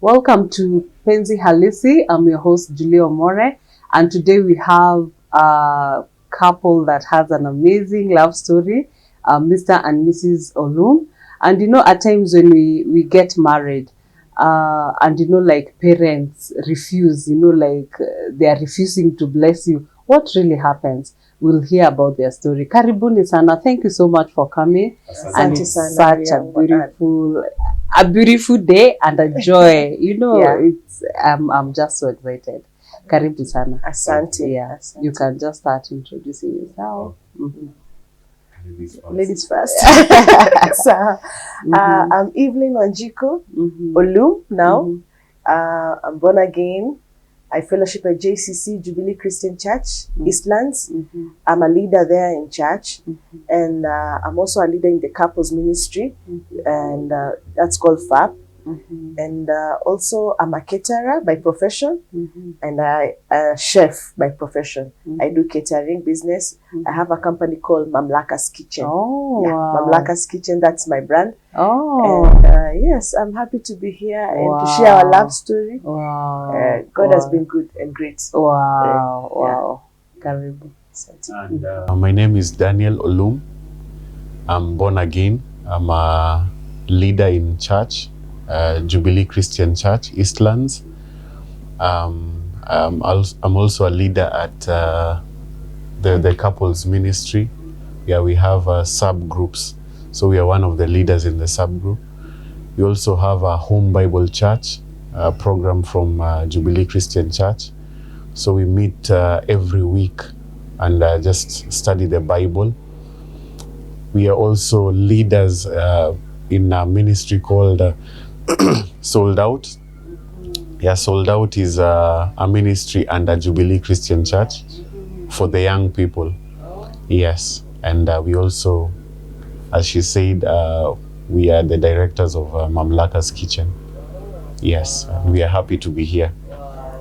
Welcome to Penzi Halisi. I'm your host, Julia More, and today we have a couple that has an amazing love story, Mr. and Mrs. Olum. And at times when we get married, and like parents refuse, they are refusing to bless you, what really happens? We'll hear about their story. Karibuni sana. Thank you so much for coming. And it's such a beautiful day and a joy. It's I'm just so excited. Karibu sana. Asante. Yeah. Asante. You can just start introducing yourself. Ladies first. So, I'm Evelyn Wanjiko, Olum now. I'm born again. I fellowship at JCC, Jubilee Christian Church, Eastlands. I'm a leader there in church. And I'm also a leader in the couples ministry. And that's called FAP. And also I'm a caterer by profession. And I a chef by profession. I do catering business. I have a company called Mamlaka's Kitchen. Oh, yeah, wow. Mamlaka's Kitchen, that's my brand. Oh. And yes, I'm happy to be here and to share our love story. Wow. God has been good and great. Wow. Wow. Karibu. And my name is Daniel Olum. I'm born again. I'm a leader in church, Jubilee Christian Church, Eastlands. I'm also a leader at the couples ministry. Yeah, we have subgroups. So we are one of the leaders in the subgroup. We also have a home Bible church program from Jubilee Christian Church. So we meet every week and just study the Bible. We are also leaders in a ministry called Sold Out. Yeah, Sold Out is a ministry under Jubilee Christian Church for the young people. Yes, and we also, as she said, we are the directors of Mamlaka's Kitchen. Yes, and we are happy to be here.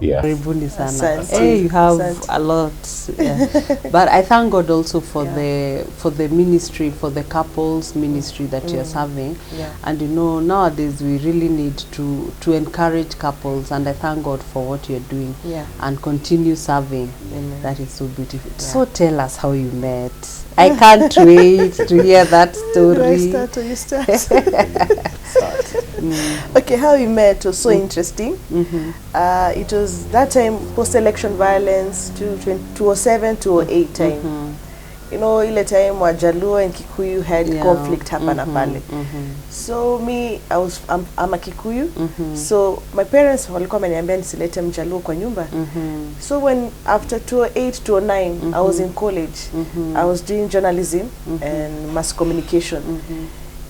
Yeah. Karibuni sana. Asante. Hey, you have Asante. a lot. Yeah. But I thank God also for the ministry, for the couples ministry that you're serving. Yeah. And nowadays we really need to encourage couples, and I thank God for what you're doing. Yeah. And continue serving. Amen. That is so beautiful. So tell us how you met. I can't wait to hear that story. Do I start or you start? Okay, how we met was so interesting. It was that time post-election violence, 2007, 2008 time. Ile time Wajaluo and Kikuyu had conflict hapa na pale. So I'm a Kikuyu. So my parents walikuwa wameniambia nisilete Mjaluo kwa nyumba. So when after 2008, 2009, I was in college. I was doing journalism and mass communication.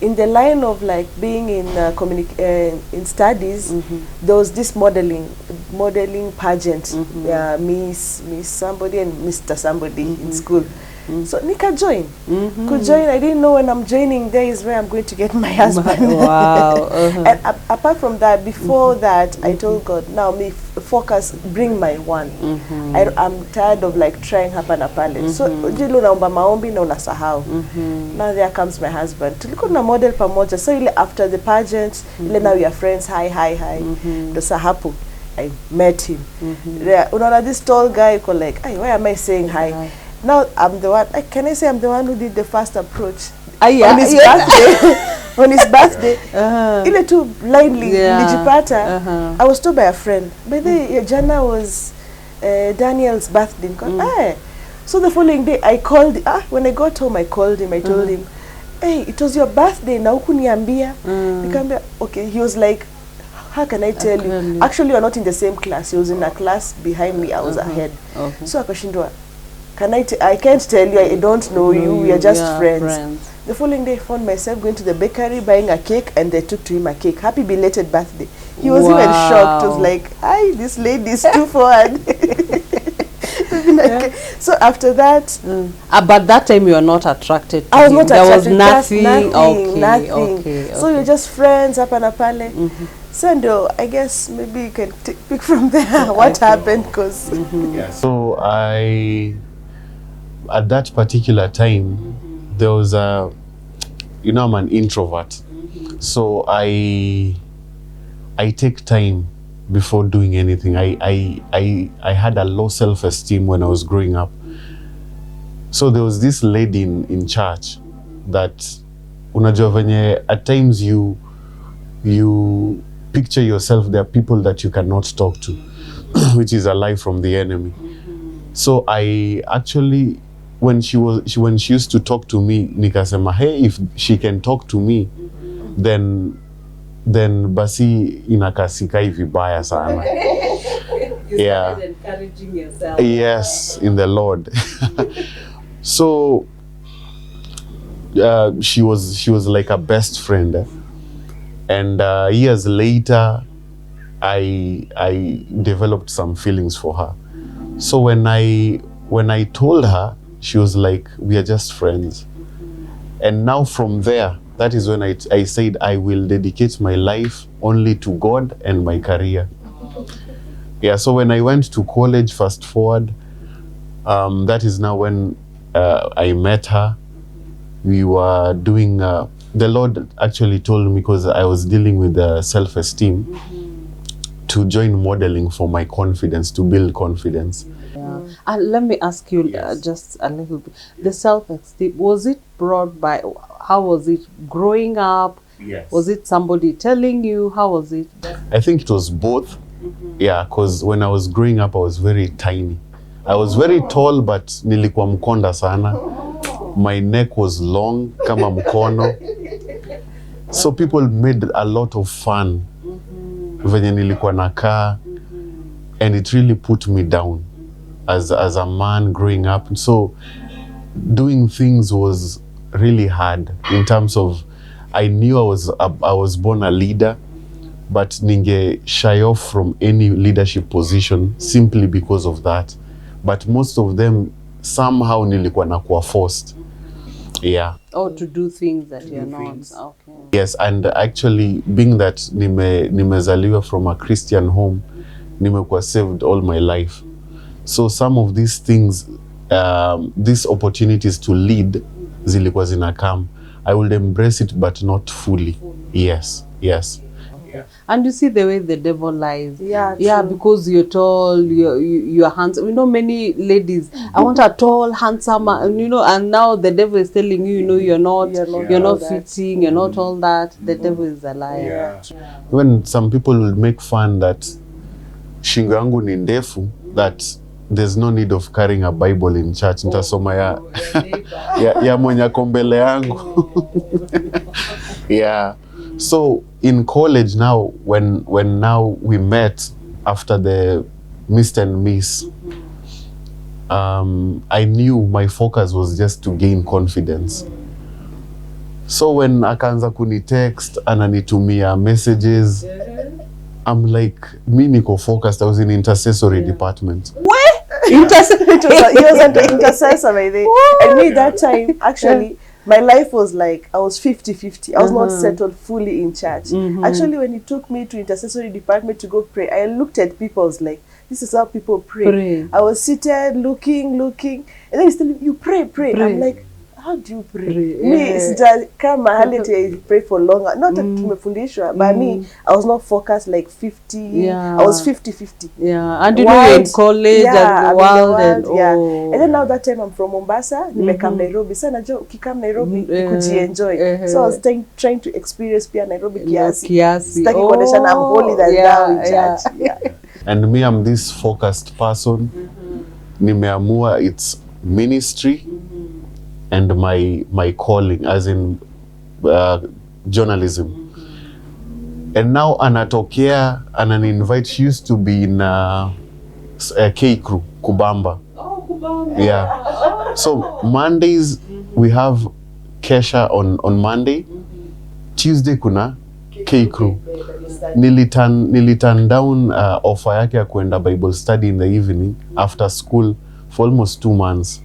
In the line of like being in studies, there was this modeling pageant, Miss somebody and Mr. somebody in school. So Nika join. Could join. I didn't know when I'm joining there is where I'm going to get my husband. Wow. And apart from that, before that, I told God, now me focus, bring my one. I'm tired of like trying hapa na pale. So jilo naomba maombi na unasahau. Now there comes my husband. Tulikuwa na model pamoja. So ile after the pageant, ile now we are friends. Hi. Dosa hapo. I met him. Unaona this tall guy, you like, why am I saying hi? Now I'm the one. Can I say I'm the one who did the first approach on his birthday? On his birthday, ile tu blindly nilijipata. I was told by a friend, by the jana was Daniel's birthday. So the following day, I called. When I got home, I called him. I told him, "Hey, it was your birthday. Na hukuniambia." Nikamwambia, okay. He was like, how can I tell you? Actually, we are not in the same class. He was in a class behind me. I was ahead. Okay. So akashindwa. I can't tell you, I don't know you, we are just friends. The following day I found myself going to the bakery buying a cake, and they took to him a cake. Happy belated birthday. He was even shocked. He was like, this lady is too forward. So after that, but that time you were not attracted to I was him. not There attracted. was Nothing. Okay. So you're just friends up and apale. So I guess maybe you can pick from there what happened, because So at that particular time, there was I'm an introvert. So I I take time before doing anything. I had a low self-esteem when I was growing up. So there was this lady in church that unajua venye at times you picture yourself there are people that you cannot talk to which is a lie from the enemy. So I actually when she used to talk to me nikasema, hey, if she can talk to me then basi inakasikai vibaya sana. Yeah. Encouraging yourself. Yes, in the Lord. So she was like a best friend, and years later I developed some feelings for her. So when I told her, she was like, we are just friends. And now from there, that is when I said I will dedicate my life only to God and my career. Yeah, so when I went to college, fast forward, that is now when I met her. We were doing, the Lord actually told me, because I was dealing with self-esteem, to join modeling for my confidence, to build confidence. Yeah. And let me ask you just a little bit. The self-esteem, was it brought by, how was it growing up? Yes. Was it somebody telling you? How was it? I think it was both. Yeah, because when I was growing up, I was very tiny. I was very tall, but nilikuwa mkonda sana. My neck was long, kama mkono. So people made a lot of fun venye nilikuwa nakaa, and it really put me down as a man growing up. So doing things was really hard in terms of, I knew I was born a leader, but ninge shy off from any leadership position simply because of that. But most of them, somehow nilikuwa nakuwa forced. Yeah. Or to do things that you're not. Okay. Yes, and actually being that nimezaliwa from a Christian home, nimekuwa saved all my life. So some of these things, these opportunities to lead, zilikuwa zinakam. I will embrace it, but not fully. Yes, yes. And you see the way the devil lies. Yeah, yeah, true. because you're tall, you're handsome. You know, many ladies, I want a tall, handsome, and now the devil is telling you, you're not fitting, you're not all that. The devil is a liar. Yeah. When some people will make fun that shingo yangu ni ndefu, that there's no need of carrying a Bible in church. Nitasoma ya mwenye ako mbele yangu. Yeah. So in college now, when now we met after the Mr. and Miss, I knew my focus was just to gain confidence. So when akaanza kuni text, ananitumia messages, I'm like, me niko focused. I was in intercessory department. He was an intercessor by the and me that time, actually, my life was like, I was 50-50. I was not settled fully in church. Actually, when he took me to intercessory department to go pray, I looked at people, I was like, this is how people pray. I was seated, looking, and then he's telling me, you pray. I'm like, how do you pray? Me, it's just come I pray for longer. Not that tumefundishwa, but me, I was not focused like 50. Yeah. I was 50-50. Yeah, and you're in college and the world, and then now that time I'm from Mombasa, nimekam Nairobi. So najua ukikam Nairobi kujienjoy. So I was trying to experience pia Nairobi kiasi. Sitaki kuonesha na I'm holy than thou in church. Yeah. And me, I'm this focused person. Nimeamua it's ministry and my calling, as in journalism. And now anatokea, invite. She used to be in K Crew, Kubamba. Oh, Kubamba. Yeah. So Mondays we have Kesha on Monday. Tuesday kuna K Crew. Niliturn down offer yake ya kuenda Bible study in the evening after school for almost 2 months.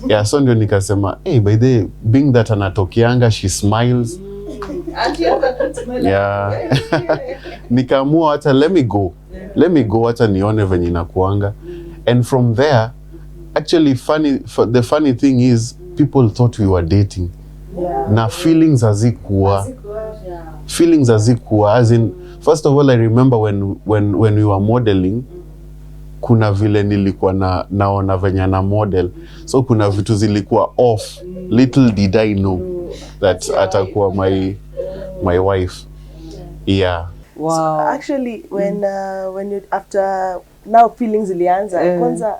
Yeah, so ndio nikasema, hey, by the being that anatokeanga, she smiles. Yeah. Nikaamua hata let me go hata nione venye inakuanga. And from there, actually the funny thing is, people thought we were dating. Na feelings hazikuwa, as in, First of all, I remember when we were modeling, kuna vile nilikuwa naona venye na model, so kuna vitu zilikuwa off. Little did I know that atakuwa my wife. Yeah. Wow. So actually, when you after now feelings ilianza, kwanza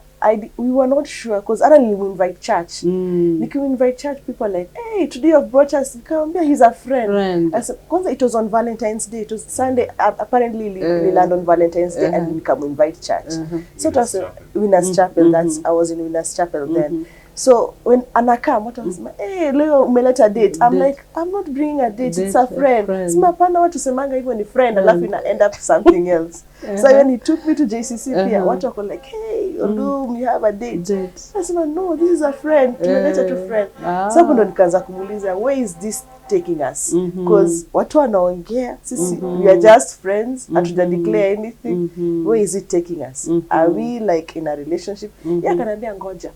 we were not sure because I didn't invite church. Invite church, people like, hey, today you've brought us. Come here, he's a friend. I said, kwanza it was on Valentine's Day. It was Sunday. Apparently, we land on Valentine's Day and we come invite church. So it was Winners Chapel. I was in Winners Chapel then. So when Anaka, what was hey, leo umeleta date. I'm like, I'm not bringing a date. It's a friend. Sima pana watu semanga hivyo ni friend, alafu ina end up something else. So when he took me to JCC pia, watu wako like, hey, Olum, you have a date. I said, no, this is a friend. Tumeleta tu friend. So hapo ndo nikaanza kumuuliza, where is this taking us? Because watu wanaongea, sisi we are just friends, hatuja declare anything. Where is it taking us? Are we like in a relationship? Yeah, kanambia ngoja.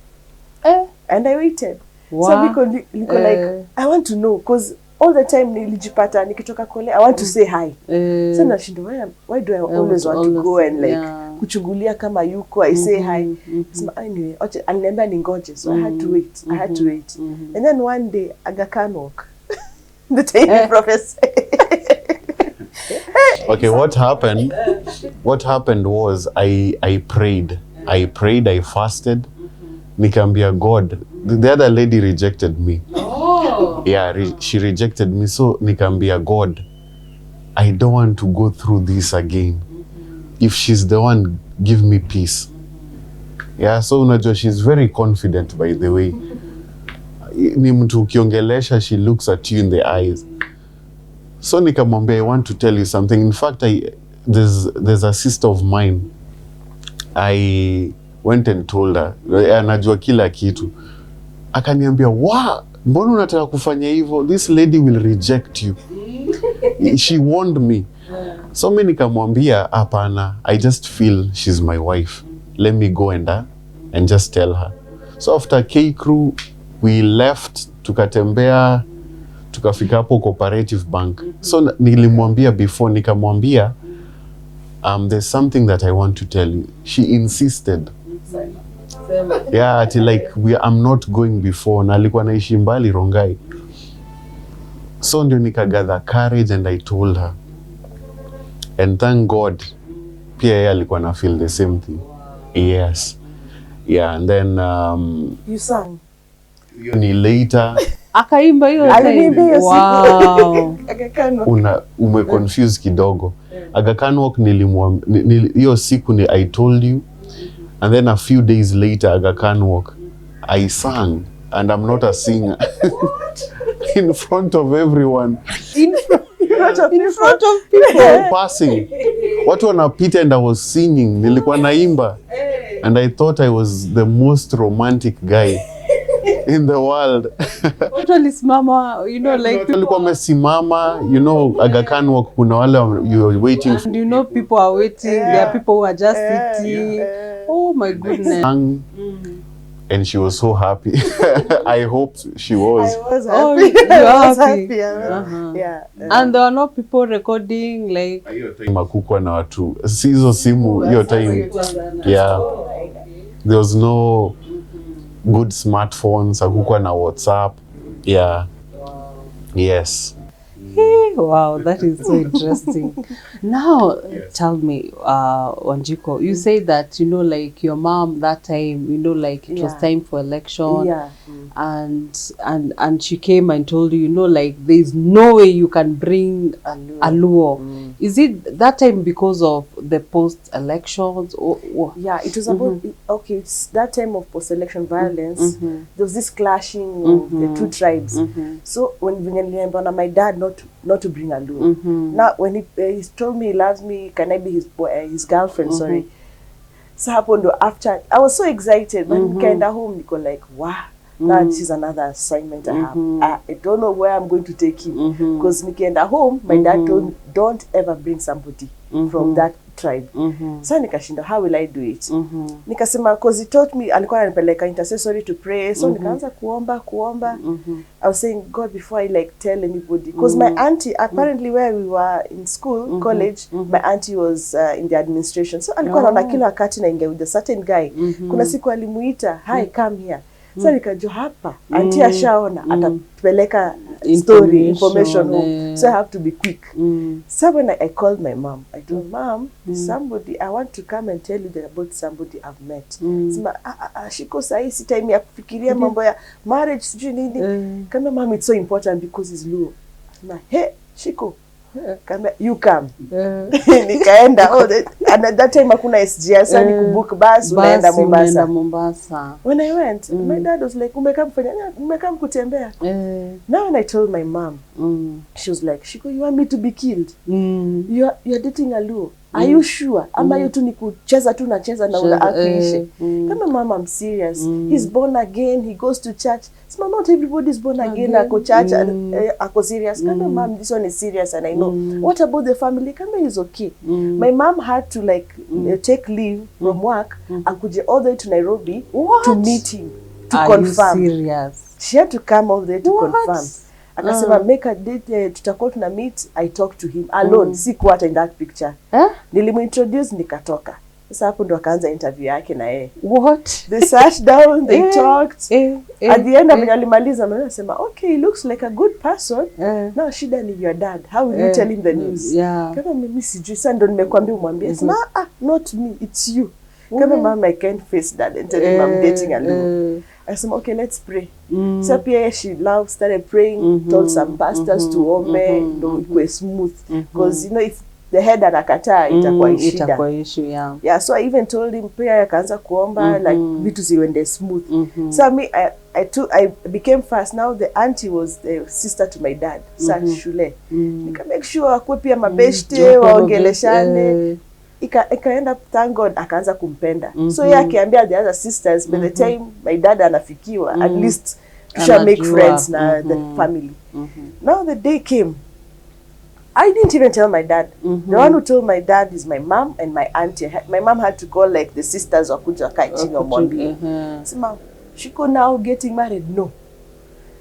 And I waited. Wow. So because like, I want to know, because all the time nilijipata nikitoka kule, I want to say hi. So nashindo, why do I always want to go and like kuchungulia kama yuko, I say hi. So anyway, aliniambia ningoje, so I had to wait. And then one day Aga Khan walk. The tiny professor. Okay, what happened? What happened was I prayed, I fasted. Nikambia God, the other lady rejected me. Yeah, she rejected me. So nikambia God, I don't want to go through this again. If she's the one, give me peace. Yeah, so unajua, she's very confident, by the way. Ni mtu ukiongelesha, she looks at you in the eyes. So nikamwambia, I want to tell you something. In fact, there's a sister of mine. I went and told her, anajua kila kitu. Akaniambia, wow, mbona unataka kufanya hivyo? This lady will reject you. She warned me. So mimi nikamwambia, hapana, I just feel she's my wife. Let me go and just tell her. So after K Crew, we left, tukatembea, tukafika hapo Cooperative Bank. So nilimwambia before, nikamwambia, there's something that I want to tell you. She insisted. Yeah, ati like I'm not going before. Na alikuwa naishi mbali Rongai. So ndio nikagather courage and I told her. And thank God, pia yeye alikuwa na feel the same thing. Yes. Yeah, and then you sang. Hiyo ni later. Akaimba hiyo time. Wow. Umeconfuse kidogo. Aga Khan walk hiyo siku ni I told you. And then a few days later, Aga Khan walk, I sang, and I'm not a singer. In front of everyone. In front of people. Passing. Watu wanapita and I was singing. Nilikuwa naimba. And I thought I was the most romantic guy in the world. Watu walisimama, you know, like walikuwa wamesimama, you know, Aga Khan walk, kuna wale you are waiting for. And you know, people are waiting. There are people who are just sitting. Oh my goodness. And she was so happy. I hoped she was. I was happy. Oh, you I was happy. happy. Yeah. And there were no people recording like. Makukwa na watu. Sizo simu hiyo time. Yeah. There was no good smartphones. Hakukwa na WhatsApp. Yeah. Yes. Hey, wow, that is so interesting. Now, tell me, Wanjiko, you say that, you know, like your mom that time, you know, like it was time for election. Yeah. And she came and told you, you know, like there's no way you can bring Aluo. Is it that time because of the post-elections? Or? Yeah, it was about, okay, it's that time of post-election violence. There was this clashing of the two tribes. So when my dad not to bring Aluo. Now when he told me he loves me, can I be his girlfriend? Sorry. So happened after, I was so excited when we came home. Nico like, wow. Now this is another assignment I have. I don't know where I'm going to take him. Because nikienda home, my dad told me, don't ever bring somebody from that tribe. Sasa nikashinda, how will I do it? Nikasema, because he taught me, alikuwa ananipeleka intercessory to pray. So nikaanza kuomba. I was saying, God, before I like tell anybody. Because my auntie, apparently where we were in school, college, my auntie was in the administration. So alikuwa anaona kila wakati naingia with a certain guy. Kuna siku alimuita, hi, come here. So nikajua hapa, auntie ashaona, atapeleka story, information home. So I have to be quick. So when I called my mom, I told Mom, somebody, I want to come and tell you that about somebody I've met. Sima, shiko sahi si time ya kufikiria mambo ya marriage sijui nini. Kama Mom, it's so important because it's low. Sima, hey, shiko. You come. Nikaenda. And at that time hakuna SGS, ni kubook bus unaenda Mombasa. When I went, my dad was like, umekam kutembea. Now when I told my mom, she was like, Shiko, you want me to be killed? You're dating a Luo. Are you sure? Ama you tu ni kucheza tu nacheza na unaakishe. Kama mama, I'm serious. He's born again, he goes to church. So not everybody is born again, ako church and ako serious. Kama mom, this one is serious and I know. What about the family? Kama is okay. My mom had to like take leave from work and kuje all the way to Nairobi to meet him, to confirm. Are you serious? She had to come all the way to confirm. Akasema make a date, tutakuwa tuna meet. I talked to him alone, sikuwa in that picture. Nilimuintroduce nikatoka. Sasa hapo ndo akaanza interview yake na yeye. What? They sat down, they talked. At the end alimaliza anasema, okay, he looks like a good person. Now shida ni your dad. How will you tell him the news? Kama mimi sijui, sasa ndo nimekuambia umwambie. Sema, not me, it's you. Kama mama, I can't face that and tell him I'm dating alone. I said, okay, let's pray. So Pierre, she started praying, told some pastors to ome, it was smooth. Because, you know, if the head anakataa, itakuwa issue. Yeah, so I even told him, prayer akaanza kuomba, like, vitu ziwende smooth. So me, I became fast. Now the auntie was the sister to my dad, shule. Nika make sure akwe pia mabeshte, waongeleshane. Ikaenda, thank God, akaanza kumpenda. So yeye akiambia the other sisters, by the time my dad anafikiwa, at least tusha make friends na the family. Now the day came, I didn't even tell my dad. The one who told my dad is my mom and my auntie. My mom had to call like the sisters wakuja kai chini omwambie. Sema, Shiko now getting married? No.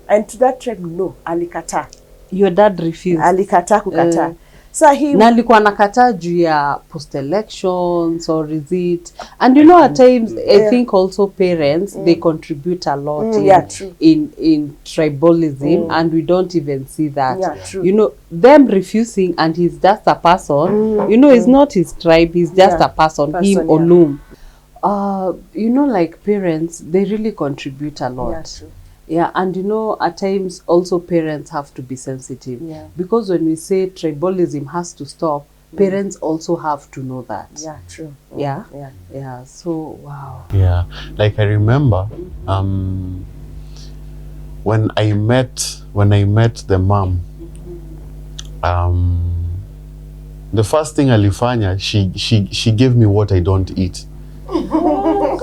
And to that tribe, no. Alikata. Your dad refused? Alikata kukata. So he na alikuwa anakataa juu ya post elections or is it, and you know at times I think also parents they contribute a lot in tribalism and we don't even see that. You know, them refusing and he's just a person, you know, it's not his tribe, he's just a person him Olum. You know, like parents, they really contribute a lot. Yeah, and you know, at times also parents have to be sensitive. Because when we say tribalism has to stop, parents also have to know that. Yeah, true. Yeah. So, wow. Yeah, like I remember when I met the mom, the first thing alifanya, she gave me what I don't eat.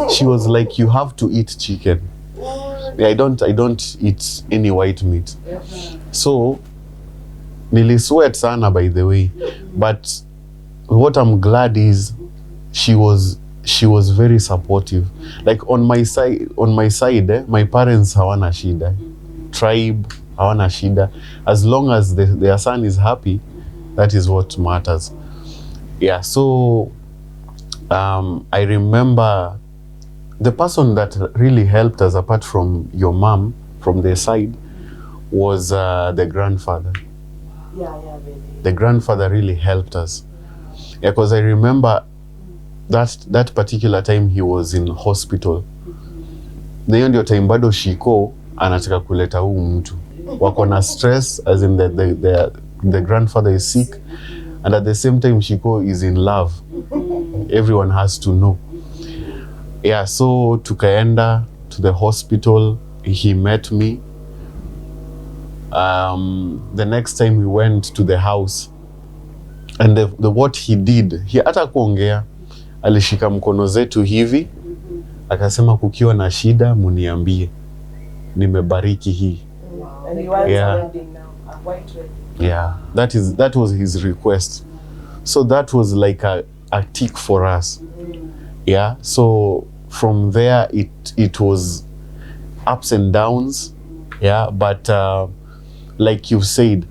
She was like, you have to eat chicken. I don't eat any white meat. So nilisweat sana, by the way, but what I'm glad is she was very supportive. Like on my side, my parents hawana shida, tribe hawana shida. As long as their son is happy, that is what matters. Yeah, so I remember the person that really helped us, apart from your mom, from their side, was the grandfather. The grandfather really helped us. Yeah, because I remember that particular time he was in hospital. The ndio time bado Shiko anataka kuleta huu mtu. Wako na stress, as in the grandfather is sick, and at the same time Shiko is in love. Everyone has to know. Yeah, so tukaenda to the hospital, he met me. The next time we went to the house, and the what he did, he hata kuongea, alishika mkono zetu hivi, akasema kukiwa na shida muniambie. nimebariki hii. And he wants a wedding now, a white wedding. Yeah, that was his request. So that was like a tick for us. Yeah, so from there it was ups and downs. Yeah, but like you said,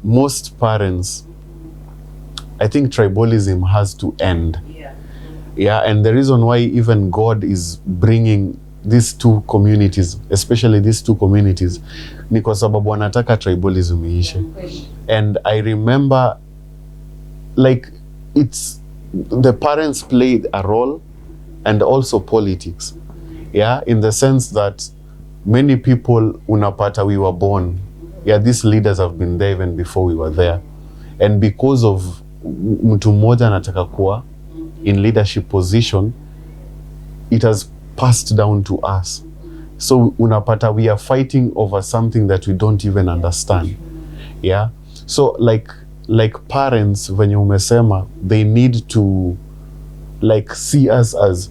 most parents, I think tribalism has to end. Yeah, and the reason why even God is bringing these two communities, especially these two communities, ni kwa sababu wanataka tribalism iishe. And I remember, like, it's the parents played a role, and also politics. Yeah, in the sense that many people unapata we were born. Yeah, these leaders have been there even before we were there. And because of mtu mmoja anataka kuwa in leadership position, it has passed down to us. So unapata we are fighting over something that we don't even understand. Yeah, so like parents, venye umesema, they need to like see us as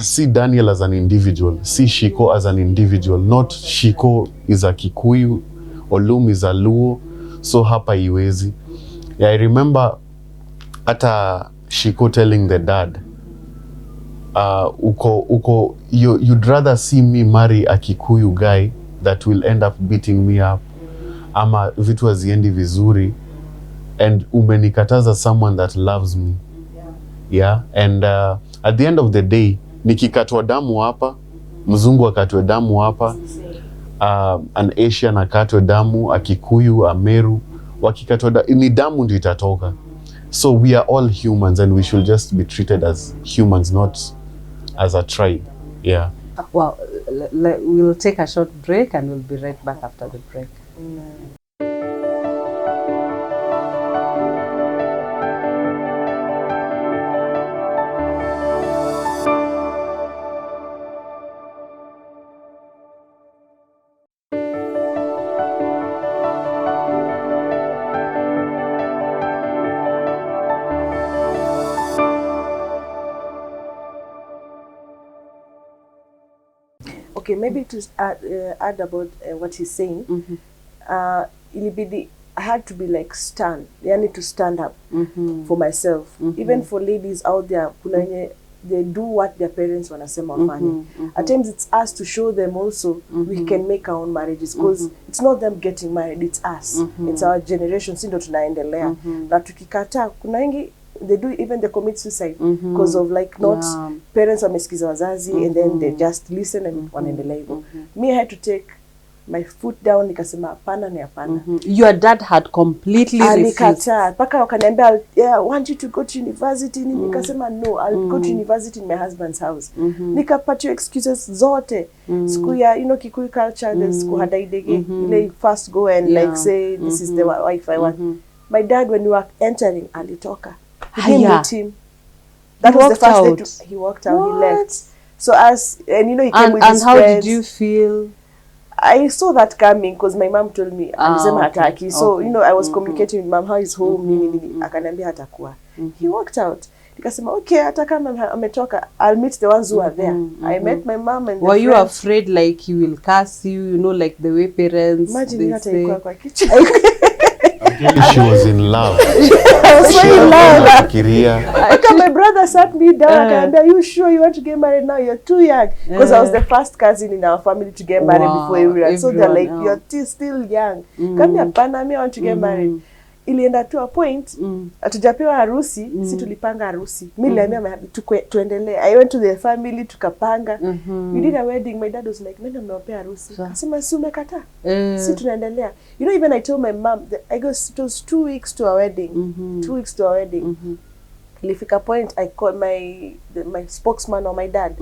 see Daniel as an individual, see Shiko as an individual, not Shiko is a Kikuyu, Olum is a Luo, so hapa iwezi. Yeah, I remember ata Shiko telling the dad, you'd rather see me marry a Kikuyu guy that will end up beating me up, ama vitu haziendi vizuri, and umenikataza someone that loves me. Yeah, and at the end of the day, nikikatwa damu hapa, mzungu akatwe damu hapa, an Asian akatwe damu, a Kikuyu, a Meru, wakikatwa ni damu ndio itatoka. So we are all humans, and we should just be treated as humans, not as a tribe. Yeah. Well, we'll take a short break and we'll be right back after the break. Okay, maybe to add about what he's saying, I had to be like yani to stand up for myself. Even for ladies out there, they do what their parents wanasema wafanye. At times it's us to show them also we can make our own marriages, because it's not them getting married, it's us. It's our generation, sindo tunaendelea. Na tukikataa, kuna wengi they do, even they commit suicide because of like not parents wamesikiza wazazi and then they just listen and wanaendelea hivyo. Me, I had to take my foot down, nikasema hapana ni hapana. Your dad had completely refused. Paka wakaniambia, I want you to go to university. Nikasema no, I'll go to university in my husband's house. Nikapatiwa excuses zote. Siku ya, Kikuyu culture, there's kuhadaidege. Ile first go and like say, this is the wife I want. My dad, when we were entering, alitoka. He didn't meet him. That was the first day he walked out. What? He left. So and he came with his friends. And how did you feel? I saw that coming because my mom told me alisema hataki. So I was communicating with mom, how is home, akaniambia hatakuwa. He walked out. Nikasema okay, hata kama ametoka, I'll meet the ones who are there. I met my mom and were you afraid like he will curse you, like the way parents imagine hata ikuwa kwa kitchen. She was in love. I was so in love. Okay, my brother sat me down and said, you sure you want to get married now? You're too young. Because I was the first cousin in our family to get married before everyone. So they're like, you're still young. Come here, pana, me, I want to get married. Ilienda to a point, atujapewa harusi, si tulipanga harusi. Mimi niliambia tuendelee. I went to the family, tukapanga. We did a wedding. My dad was like, nenda mmewapea harusi. Akasema si umekataa. Si tunaendelea. Even I told my mom, I guess it was 2 weeks to our wedding. 2 weeks to our wedding. Ilifika point, I called my spokesman or my dad,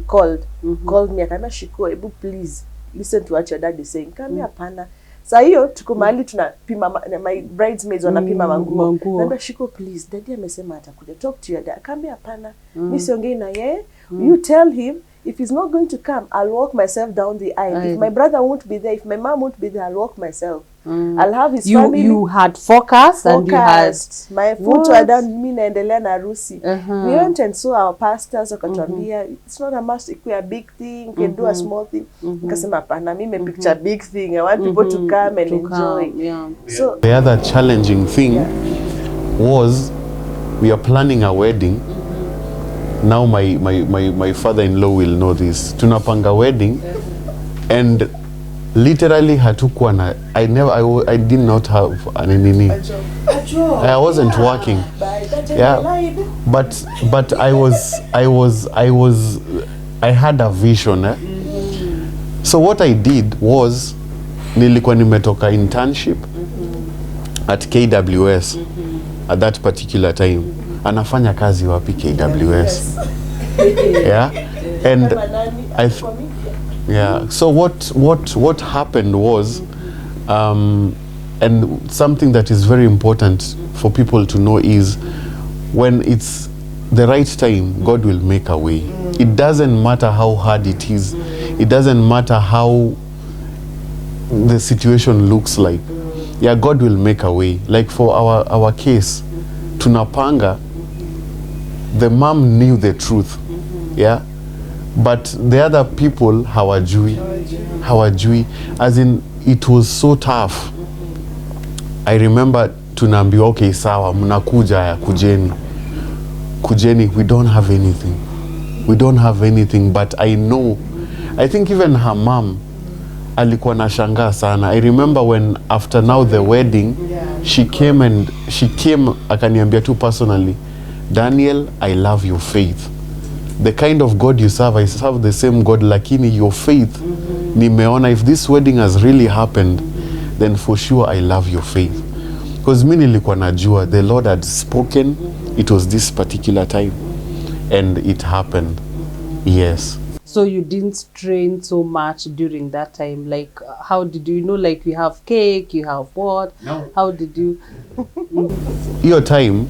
called me, akaniambia Shiko, ebu please, listen to what your dad is saying. Kama hapana. Sa hiyo tuko mahali tunapima, my bridesmaids wanapima manguo. Naambia Shiko, please, daddy amesema atakuja, talk to your dad. Kambia hapana, mimi siongei na yeye. You tell him if he's not going to come, I'll walk myself down the aisle. If my brother won't be there, if my mom won't be there, I'll walk myself. I'll have his family. You had focus and you had my foot were down, mimi naendelea na harusi. We went and saw our pastors wakatuambia it's not a must ikuwe a big thing, you can do a small thing. Nikasema hapana, mimi picture big thing. I want people to come and enjoy. So the other challenging thing was we are planning a wedding. Now my father-in-law will know this. Tunapanga wedding and literally hatukuwa na I did not have nini. I wasn't working. Yeah. But I had a vision. So what I did was nilikuwa nimetoka internship at KWS at that particular time. Anafanya kazi wapi KWS? Yeah. And so what happened was and something that is very important for people to know is when it's the right time, God will make a way. It doesn't matter how hard it is. It doesn't matter how the situation looks like. Yeah, God will make a way. Like for our case, tunapanga, the mom knew the truth. Yeah. But the other people hawajui. As in, it was so tough. I remember tunaambiwa okay sawa mnakuja kujeni, we don't have anything. But I think even her mom alikuwa nashangaa sana. I remember when after now the wedding, she came akaniambia tu personally, Daniel, I love your faith. The kind of God you serve, I serve the same God, lakini your faith, nimeona if this wedding has really happened, then for sure I love your faith. Because mimi nilikuwa najua, the Lord had spoken, it was this particular time, and it happened. Yes. So you didn't strain so much during that time? Like, how did you know, like you have cake, you have what? No. How did you? Your time,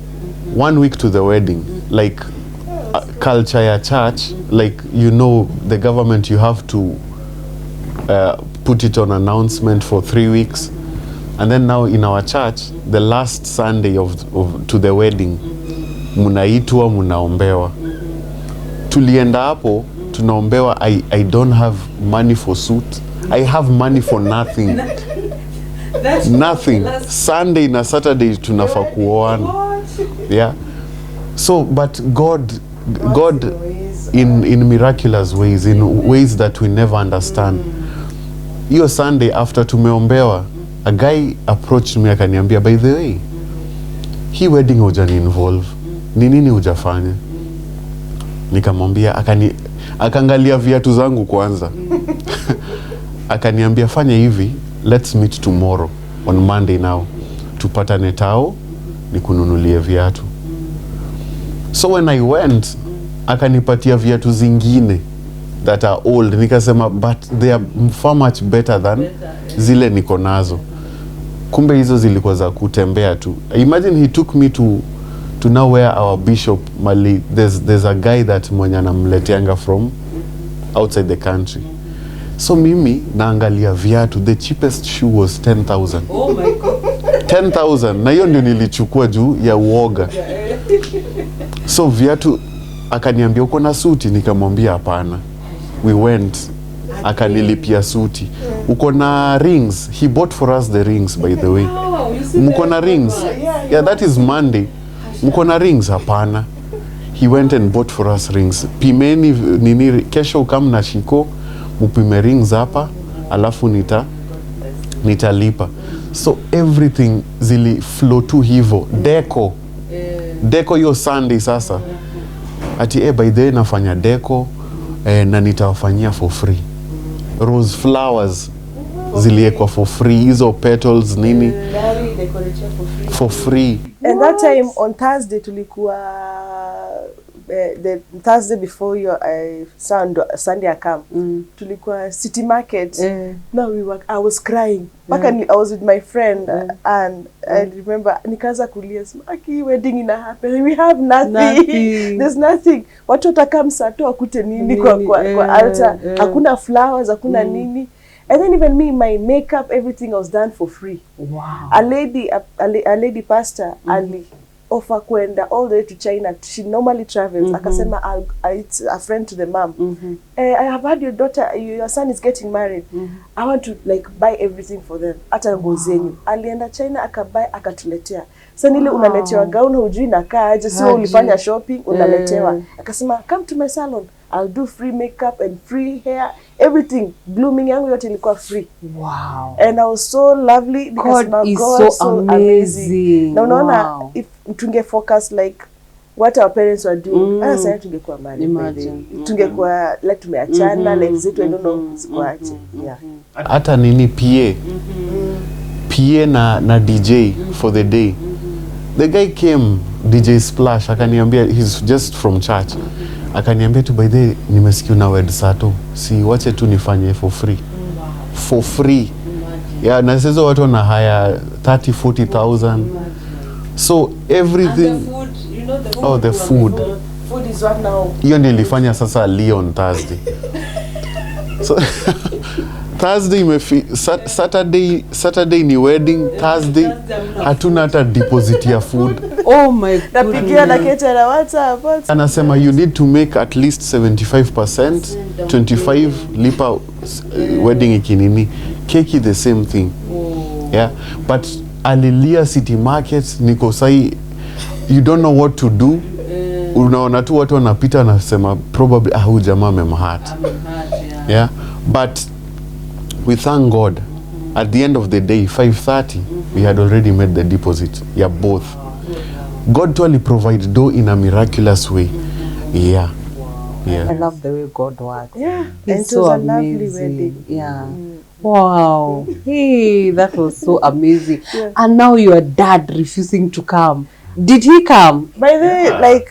1 week to the wedding, like culture ya church, like the government, you have to put it on announcement for 3 weeks. And then now in our church, the last Sunday to the wedding, munaitwa, munaombewa. Tulienda hapo, tunaombewa, I don't have money for suit. I have money for nothing. Nothing. Sunday na Saturday tunafaa kuoana. Yeah. So, but God in miraculous ways, in ways that we never understand. Hiyo Sunday after tumeombewa, a guy approached me akaniambia, by the way, hii wedding hujani involve. Ni nini hujafanya? Nikamwambia, akaangalia viatu zangu kwanza. Akaniambia, fanya hivi, let's meet tomorrow on Monday now. Tupatane tao, nikununulie viatu. So when I went, akanipatia viatu zingine that are old. Nikasema, but they are far much better than zile niko nazo. Kumbe hizo zilikuwa za kutembea tu. Imagine he took me to now where our bishop Mali, there's a guy that mwenye anamleteanga from outside the country. So mimi naangalia viatu, the cheapest shoe was 10,000. Oh my God. 10,000. Na hiyo ndio nilichukua juu ya uoga. So viatu, akaniambia uko na suti, nikamwambia hapana. We went, akanilipia suti. Uko na rings, he bought for us the rings, by the way. Mko na rings? Yeah, that is Monday. Mko na rings? Hapana. He went and bought for us rings. Pimeni nini, kesho ukam na shiko, mupime rings hapa, alafu nitalipa. So everything zili flow tu hivo. Deco yo Sunday sasa. Ati by the way nafanya deco na nitawafanyia for free. Rose flowers ziliekwa for free, hizo petals nini for free. And that time on Thursday tulikuwa the Thursday before your Sunday account, tulikuwa City Market. Now I was crying. I was with my friend and I remember nikaanza kulia, "Aki, wedding ina happen. We have nothing. There's nothing. Watu watakam sato akute nini kwa altar. Hakuna flowers, hakuna nini." And then even me, my makeup, everything was done for free. Wow. A lady pastor, Ali, offer kwenda all the way to China. She normally travels. Akasema, it's a friend to the mom. I have heard your daughter, your son is getting married. I want to like buy everything for them. Ata nguo zenyu. Alienda China akabuy akatuletea. Sasa nile unaletewa gown hujui nakaa aje, sio ulifanya shopping unaletewa. Akasema, come to my salon. I'll do free makeup and free hair, everything. Blooming yangu yote ilikuwa free. Wow. And I was so lovely because God is God so amazing. Na unaona, Wow. if tunge focus like what our parents were doing, sasa tungekuwa married. Imagine. Tungekuwa like tumeachana, like zetu I don't know sikuache. Yeah. Hata nini PA na DJ for the day. The guy came, DJ Splash, akaniambia, he's just from church. Akaniambia tu, by the way, nimesikia una wed sato, si wache tu nifanye for free. For free. Yeah, na sasa watu wana hire 30-40,000. So everything. And the food, you know, the oh, the food. Food is what now. Hiyo nilifanya sasa Leon Thursday. So Thursday Saturday ni wedding, Thursday hatuna hata deposit ya food. Oh my God. Napigia na kete na WhatsApp. Anasema you need to make at least 75%, 25 lipa wedding ikinini. Keki the same thing. Yeah, but alilia City Market niko sai, you don't know what to do. Unaona tu watu wanapita wanasema probably huyu jamaa amemhurt. Yeah, but we thank God. At the end of the day, 5:30, we had already made the deposit. Yeah, both. God totally provide dough in a miraculous way. Yeah. Yeah. I love the way God works. Yeah. He's And so it was a lovely amazing. wedding. Yeah. Wow. Hey, that was so amazing. Yeah. And now your dad refusing to come. Did he come? By the way, like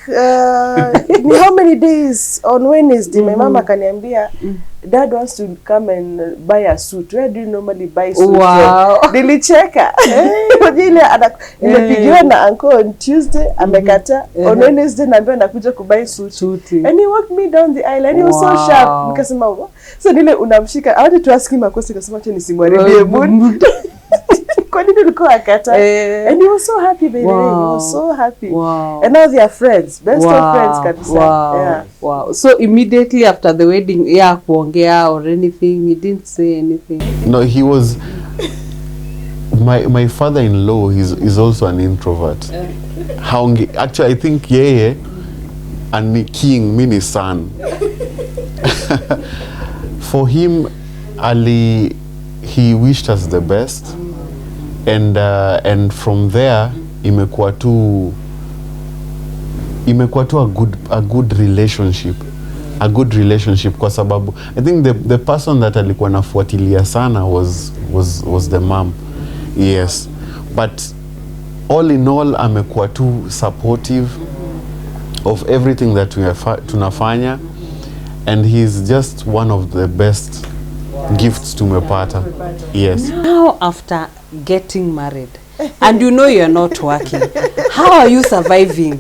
how many days on Wednesday, my mama kaniambia, Dad wants to come and buy a suit. Where do you normally buy suit? Wow. Nilicheka. Nimepigiwa na uncle on Tuesday, amekata. On Wednesday naambiwa nakuja kubuy suit. And he walked me down the aisle and he was so sharp. Nikasema, so nile unamshika. I wanted to ask him a question, kasema acha nisimharibie mood. Kwa nini ulikuwa akata? And he was so happy, baby. He was so happy. Wow. And now they are friends. Best of friends kabisa. Wow. Yeah. Wow. So immediately after the wedding, kuongea or anything, he didn't say anything. No, he was my father-in-law is also an introvert. Actually, I think yeye and king mean his son. For him, he wished us the best. And from there imekuwa tu a good relationship kwa sababu I think the person that alikuwa nafuatilia sana was the mom. Yes, but all in all amekuwa tu supportive of everything that tunafanya, and he's just one of the best gifts tumepata. Yes. Now after getting married and you know you're not working, how are you surviving?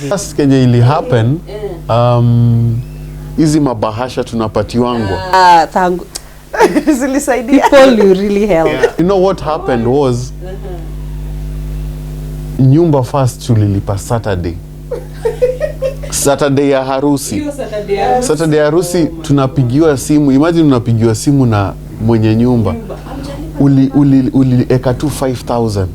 First kenye ili happen hizi mabahasha tunapatiwangwa. Zilisaidia. People you really help. Yeah. You know what happened was nyumba first tulilipa Saturday ya harusi. Saturday ya harusi tunapigiwa simu. Imagine unapigiwa simu na mwenye nyumba. Ulieka tu 5,000.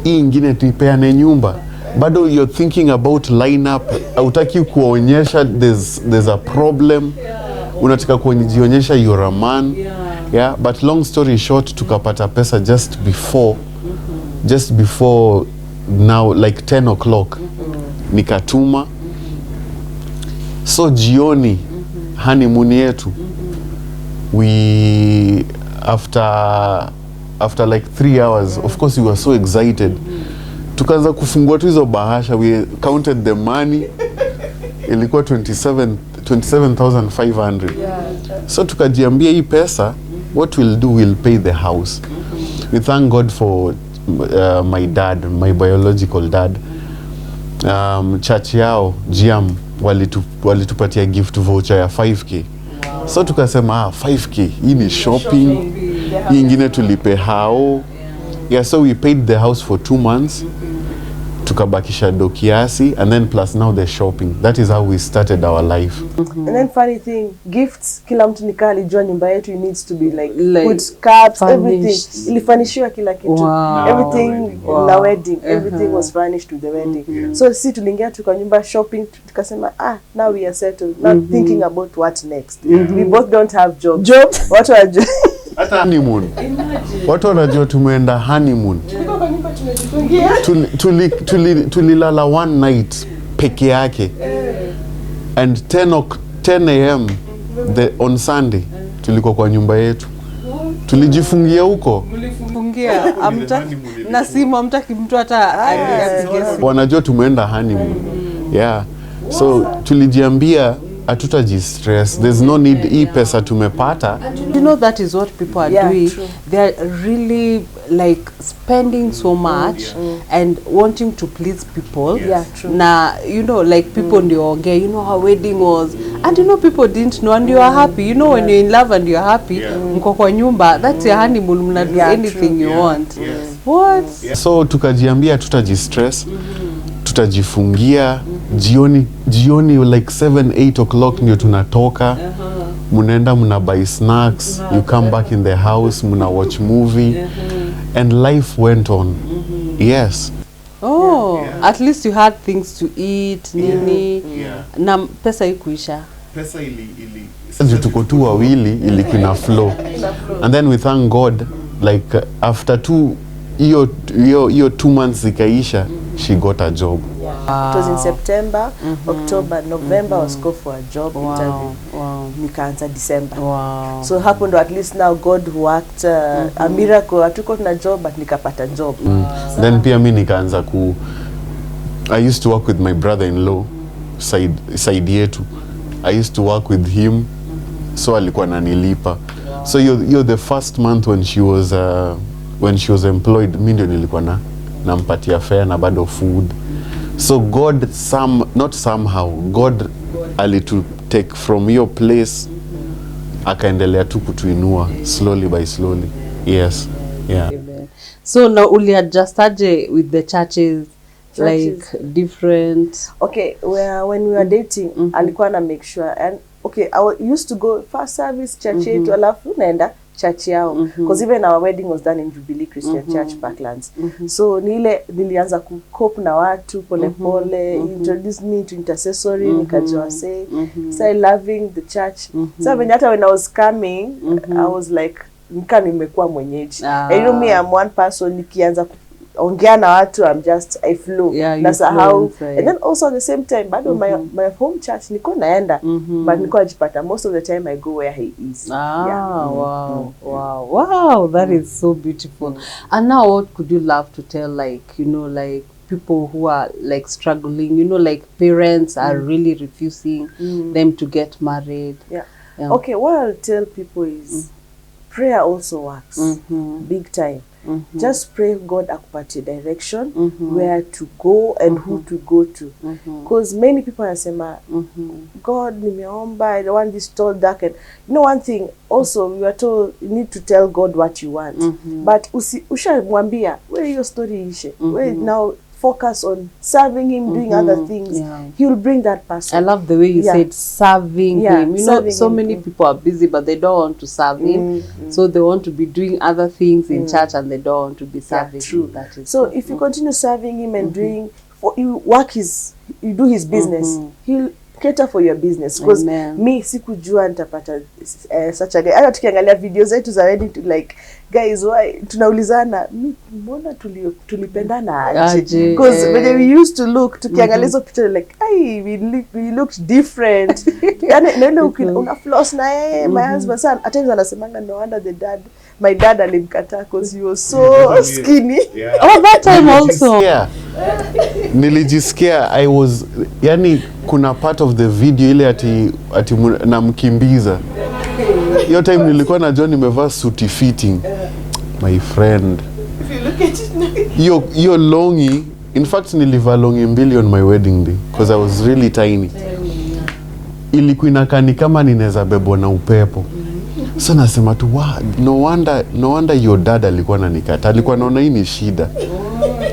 Hii ingine tuipeane nyumba. Bado you're thinking about lineup. Hautaki kuonyesha there's a problem. Unataka kujionyesha you're a man. Yeah, but long story short tukapata pesa just before now like 10 o'clock. Nikatuma. So jioni honeymoon yetu we after like 3 hours, of course we were so excited. Tukaanza kufungua tu hizo bahasha, we counted the money. Ilikuwa 27,500. So tukajiambia hii pesa, what we'll do, we'll pay the house. We thank God for my dad, my biological dad. Church yao GM walitupatia gift voucher ya 5K. So tukasema 5k hii ni shopping, hii ingine tulipe hao. Yeah, so we paid the house for 2 months. Tukabakisha do kiasi, and then plus now the shopping. That is how we started our life. And then funny thing, gifts, kila mtu nikaa alijua nyumba yetu needs to be like good cups, everything. Ilifanishiwa kila kitu. Wow. Everything, na wedding, everything was furnished with the wedding. So si tuliingia tuka nyumba shopping, tukasema now we are settled, now thinking about what next. We both don't have jobs. What are you? Hata honeymoon. Watu wanajua tumeenda honeymoon. Tulilala one night peke yake. And 10 a.m. on Sunday tulikuwa kwa nyumba yetu. Tulijifungia huko. Mlifungia na simu amtaki mtu hata wanajua tumeenda honeymoon. Yeah. So tulijiambia hatutajistress. There's no need hii pesa tumepata. You know, that is what people are doing. True. They are really like spending so much and wanting to please people. Yeah, true. Na, you know, like people ndio ongea, you know how wedding was, and you know people didn't know, and you are happy. You know, when you're in love and you're happy, mko kwa nyumba, that's your honeymoon, mna do anything you want. What? So tukajiambia tutajistress. Tutajifungia jioni like 7-8 o'clock ndio tunatoka. Munaenda muna buy snacks, you come back in the house, muna watch movie, and life went on. Yes. At least you had things to eat, nini. Na pesa ikuisha. Pesa ili tuko tu wawili ilikina flow. And then we thank God, like after hiyo 2 months ikaisha, she got a job. It was in September, October, November was go for a job interview. Nikaanza December. So hapo ndo at least now God worked a miracle. Hatuko na job but nikapata job. Then pia mimi nikaanza I used to work with my brother-in-law side yetu. I used to work with him, so alikuwa ananilipa. So you're the first month when she was employed, mimi ndio nilikuwa nampatia fare na bado food. So God not somehow, God alitu take from your place, akaendelea tu kutuinua slowly by slowly. Yes. Yeah. So now uli adjustaje with the churches? Like different. Okay, when we were dating, alikuwa na make sure, and okay, I used to go first service church yetu, alafu naenda church yao, because even our wedding was done in Jubilee Christian Church Parklands. So nilianza kucope na watu pole pole, introduced me to intercessory, nikajua say, started loving the church. So when I was coming, I was like, nika nimekuwa mwenyeji. And you know me, I'm one person, nikianza ongea na watu, I flow. Nasahau. And then also at the same time, bado my home church niko naenda, but niko ajipata most of the time I go where he is. Wow, that is so beautiful. And now what could you love to tell, like, you know, like people who are like struggling, you know, like parents are really refusing them to get married? Okay, what I'll tell people is prayer also works big time. Just pray God akupatie direction, where to go and who to go to. Because many people wanasema, God, nimeomba, I don't want this tall, dark. And you know one thing, also we were told you need to tell God what you want. But ushamwambia, where your story ishe? Where now focus on serving him, doing other things. He will bring that person. I love the way you said serving him. You know, so many people are busy, but they don't want to serve him. So they want to be doing other things in church, and they don't want to be serving him. That is so if you continue serving him and doing, you do his business, he'll cater for your business. Because me sikujua nitapata such a guy. Hata tukiangalia videos zetu za wedding, like guys, why tunaulizana, mbona tulipendana aje? Because when we used to look, tukiangalia hizo picture, like, we looked different. Yani nenda una floss na yeye, my husband son at times anasemanga, no wonder my dad alimkataa because he was so skinny. That time also. Nilijisikia I was, yani kuna part of the video ile ati namkimbiza. Hiyo time nilikuwa na John nimevaa suit fitting. My friend. If you look at it now. Yo longi, in fact nilivaa longi mbili on my wedding day because I was really tiny. ilikuwa inakani kama ninaweza bebwa na upepo. So nasema tu, wow, no wonder your dad alikuwa ananikata. Alikuwa anaona hii ni shida.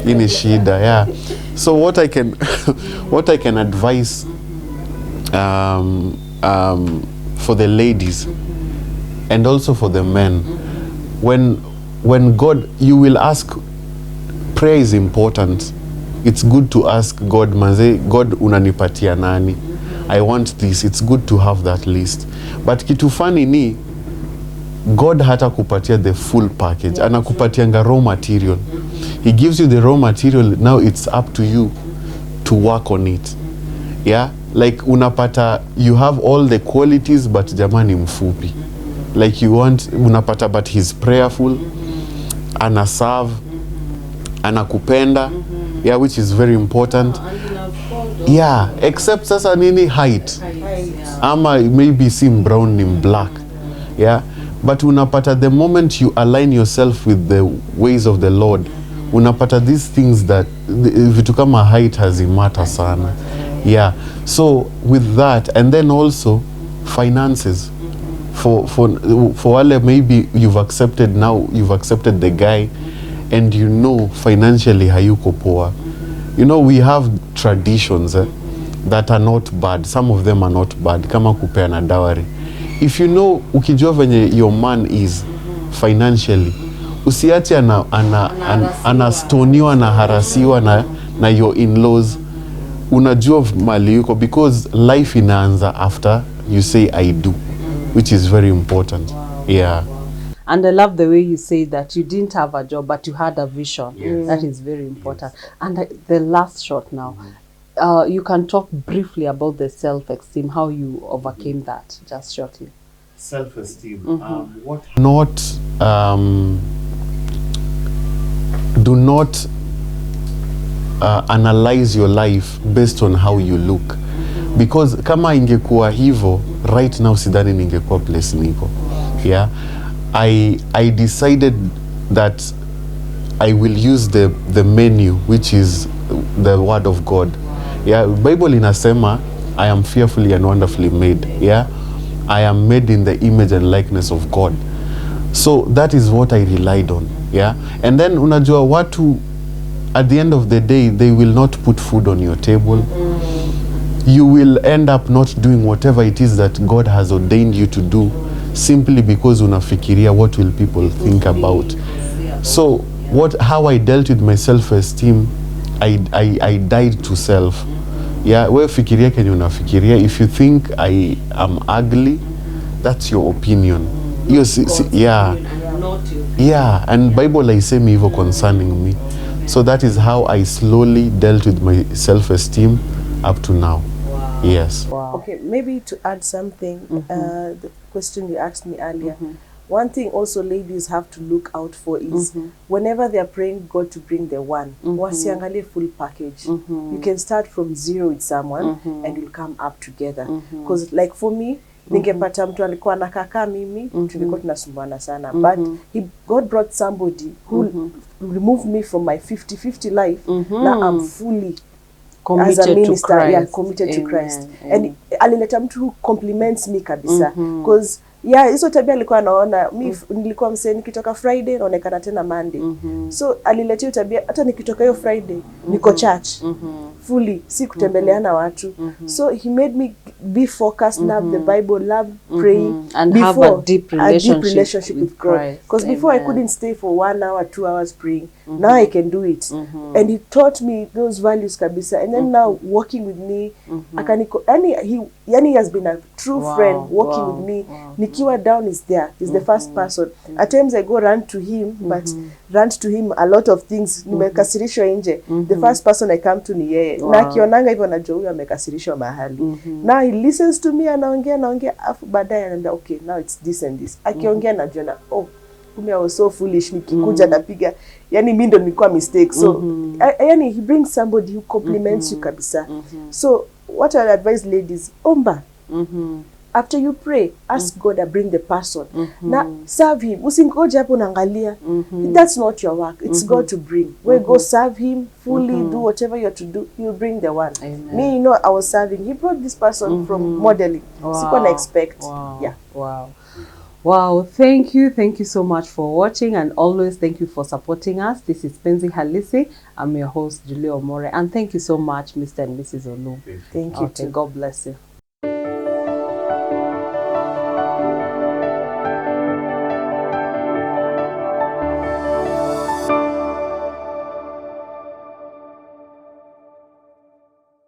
Hii ni shida, yeah. So what I can advise for the ladies and also for the men, when God, you will ask, prayer is important. It's good to ask God, manze, God unanipatia nani? I want this. It's good to have that list. But kitu funny ni, God hata kupatia the full package. Anakupatianga raw material. He gives you the raw material. Now it's up to you to work on it. Yeah? Like unapata, you have all the qualities but jamani mfupi. Like you want, unapata but he's prayerful, anaserve, anakupenda, yeah, which is very important. Yeah, except sasa nini height. Ama maybe sim brown ni black. Yeah? But unapata the moment you align yourself with the ways of the Lord, unapata these things that vitu kama height hazimata sana. Yeah. So with that, and then also finances. For wale maybe you've accepted the guy and you know financially hayuko poa. You know, we have traditions that are not bad. Some of them are not bad. Kama kupeana dowry. If you know, ukijua venye your man is financially, usiache anastoniwa na harasiwa na your in-laws. Unajua mali yuko, because life inaanza after you say I do, which is very important. Yeah. And I love the way you say that you didn't have a job, but you had a vision. Yes. That is very important. Yes. And the last shot now, you can talk briefly about the self-esteem, how you overcame that, just shortly. Self-esteem. Do not analyze your life based on how you look. Because kama ingekuwa hivo, right now sidhani ningekuwa place niko. Yeah. I decided that I will use the menu, which is the word of God. Yeah, Bible inasema, I am fearfully and wonderfully made. Yeah, I am made in the image and likeness of God. So that is what I relied on. Yeah, and then unajua watu, at the end of the day, they will not put food on your table. You will end up not doing whatever it is that God has ordained you to do, simply because unafikiria what will people think about. So how I dealt with my self-esteem, I died to self. Yeah, we fikiria kenye unafikiria. If you think I am ugly, that's your opinion. Yeah. Yeah, and Bible haisemi hivyo concerning me. So that is how I slowly dealt with my self-esteem up to now. Wow. Yes. Wow. Okay, maybe to add something, the question you asked me earlier, one thing also ladies have to look out for is whenever they are praying God to bring the one, wasiangalie full package. You can start from zero with someone and you'll come up together. Because like for me, ningepata mtu alikuwa anakaa mimi, tulikuwa tunasumbuana sana. But God brought somebody who removed me from my 50-50 life. Now I'm fully committed as a minister, to Christ. Yeah, committed to Christ. And alileta mtu who compliments me kabisa. Because hizo tabia alikuwa anaona nilikuwa msee nikitoka Friday naonekana tena Monday. So alileta hiyo tabia hata nikitoka hiyo Friday niko church fully, si kutembeleana watu. So he made me be focused, love the Bible, love praying, and have a deep relationship with God. Because before I couldn't stay for 1 hour, 2 hours praying. Now I can do it. And he taught me those values kabisa. And then now walking with me, he has been a true friend walking with me. Nikiwa down is there. He's the first person. At times I go run to him, but run to him a lot of things. Nimekasirishwa nje. The first person I come to ni yeye. Na akionanga hivyo najua huyu amekasirishwa mahali. Now he listens to me, anaongea afu baadaye anaambia okay, now it's this and this. Akiongea najua na I was so foolish, nikikuja napiga, yani mimi ndo nilikuwa mistake. So yani he brings somebody who compliments you kabisa. So what I advise ladies, omba. after you pray, ask God to bring the person. Now serve him. Usingoje hapo unaangalia. That's not your work. It's God to bring. Where go serve him fully, do whatever you have to do. He'll bring the one. Amen. Me, you know, I was serving. He brought this person from modeling. Sikuwa na expect. Wow. Yeah. Wow. Wow, thank you so much for watching, and always thank you for supporting us. This is Penzi Halisi. I'm your host, Julia Omore, and thank you so much, Mr. and Mrs. Olum. Thank you Okay, too. God bless you.